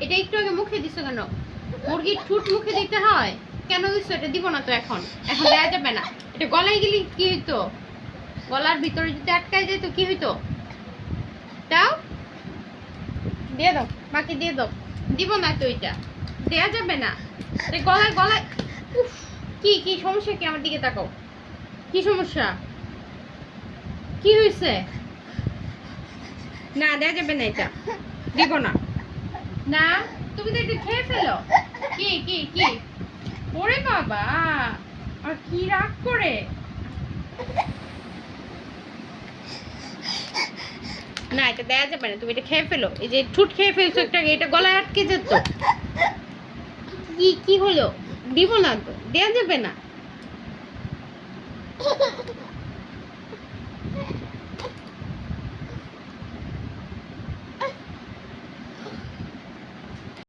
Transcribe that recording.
এটা একটু আগে মুখে দিছো কেন? মুরগির ঠুট মুখে দিতে হয় কেন দিছো? এটা দিব না তো, এখন এখন দেওয়া যাবে না। এটা গলায় গেলে কি হইতো? গলার ভিতরে যদি আটকায় যেত কি হইতো? দাও, দিয়ে দাও, বাকি দিয়ে দাও। দিব না তো, এটা দেয়া যাবে না। গলায় গলায় উফ, কি কি সমস্যা? কি আমার দিকে তাকাও, কি সমস্যা? কি হয়েছে? না দেয়া যাবে না, এটা দিব না। না, তুমি তো একটু খেয়ে ফেলো। কি কি কি? ওরে বাবা, আর কি রাগ করে? না, এটা দেয়া যাবে না, তুমি এটা খেয়ে ফেলো। এই যে ঠুট খেয়ে ফেলছো একটা, এটা গলায় আটকে যেত। কি কি হলো? দিব না তো, দেয়া যাবে না।